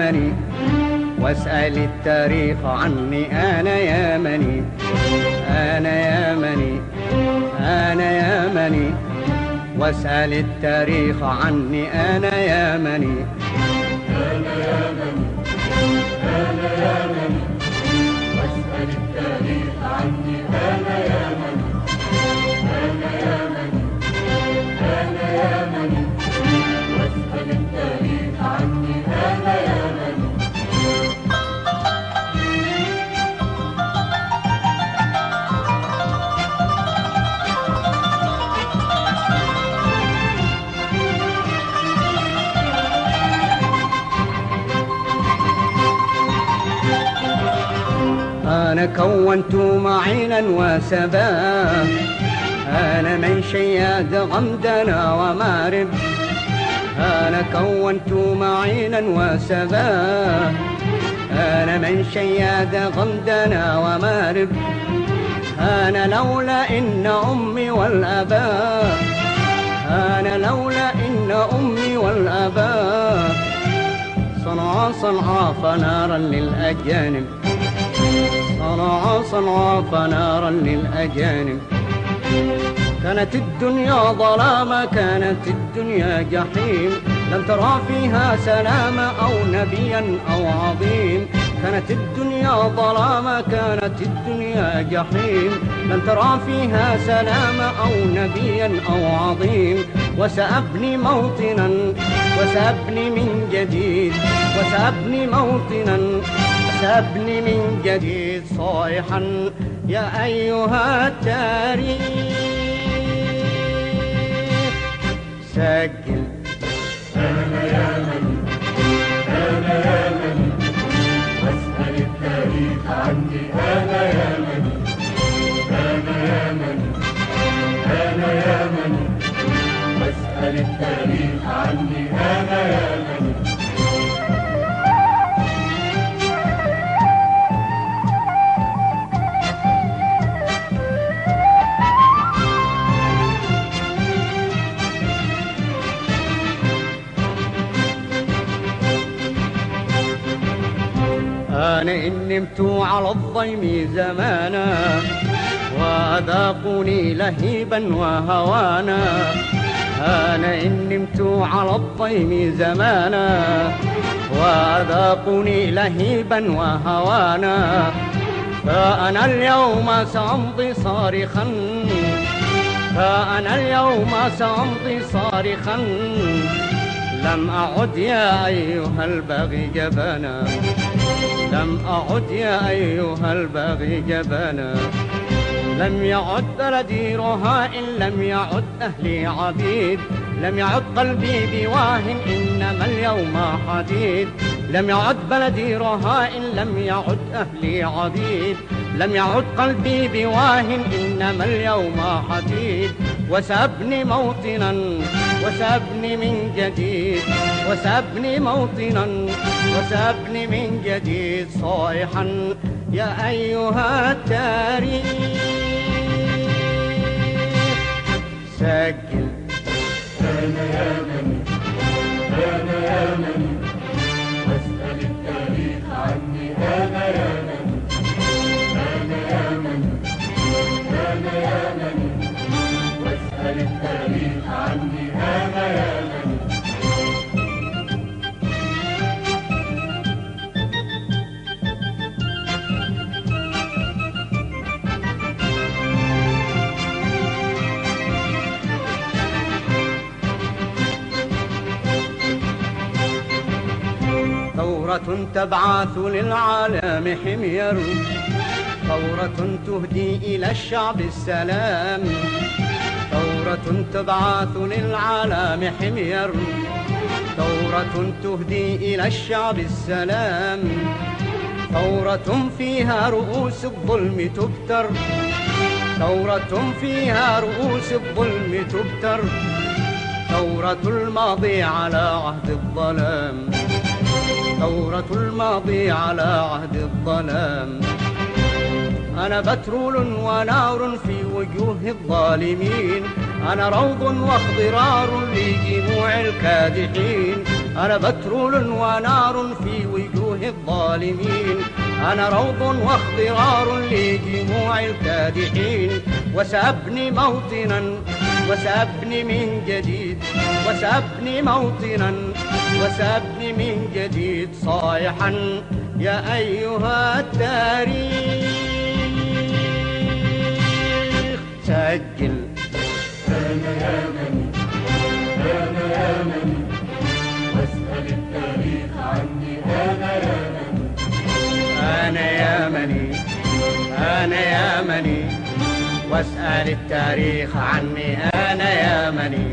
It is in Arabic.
يمني واسأل التاريخ عني. أنا يمني أنا يمني أنا يمني واسأل التاريخ عني. أنا يمني أنا يمني أنا يمني واسأل التاريخ عني. أنا يمني أنا يمني أنا يمني واسأل التاريخ عني. أنا يمني أنا كونت معينا وسباه. أنا من شياد غمدنا ومارب. أنا كونت معينا وسباه. أنا من شياد غمدنا ومارب. أنا لولا إن أمي والأباء. أنا لولا إن أمي والأباء صنعا فنارا للأجانب. صنعا فنارا للأجانب. كانت الدنيا ظلامة كانت الدنيا جحيم. لم ترى فيها سلام أو نبيا أو عظيم. كانت الدنيا ظلامة كانت الدنيا جحيم. لم ترى فيها سلام أو نبيا أو عظيم. وسأبني موطنا وسأبني من جديد. وسأبني موطنا سأبني من جديد صائحا يا أيها التاريخ. سجل أنا يمني أنا يمني واسأل التاريخ عني. أنا يمني أنا يمني أنا يمني واسأل التاريخ عني. أنا يمني أنا إن نمت على الضيم زمانا وأذاقني لهيبا وهوانا. أنا إن نمت على الضيم زمانا وأذاقني لهيبا وهوانا. فأنا اليوم سأمضي صارخا. فأنا اليوم سأمضي صارخا. لم أعد يا أيها الباغي جبانا. لم أعد يا أيها الباغي جبانا. لم يعد بلدي رهاء لم يعد أهلي عبيد. لم يعد قلبي بواه إنما اليوم حديد. لم يعد بلدي رهاء لم يعد أهلي عبيد. لم يعد قلبي بواه إنما اليوم حديد. وسأبني موطنا وسأبني من جديد. وسأبني موطنا وسأبني من جديد صائحا يا أيها التاريخ. سجل أنا يمني أنا يمني واسأل التاريخ عني. أنا يمني أنا يمني أنا يمني واسأل التاريخ عني. أنا يمني ثورة تبعث للعالم حمير. ثورة تهدي إلى الشعب السلام. ثورة تبعث للعالم حمير. ثورة تهدي إلى الشعب السلام. ثورة فيها رؤوس الظلم تبتر. ثورة فيها رؤوس الظلم تبتر. ثورة الماضي على عهد الظلام. ثورة الماضي على عهد الظلام. أنا بترول ونار في وجوه الظالمين. أنا روض واخضرار لجموع الكادحين. أنا بترول ونار في وجوه الظالمين، أنا روض واخضرار لجموع الكادحين، وسأبني موطنا وسأبني من جديد، وسأبني موطنا وسأبني من جديد، صايحا يا أيها التاريخ سجل. أنا يمني أنا يمني واسأل التاريخ عني. أنا يمني أنا يمني أنا يمني واسأل التاريخ عني. أنا يمني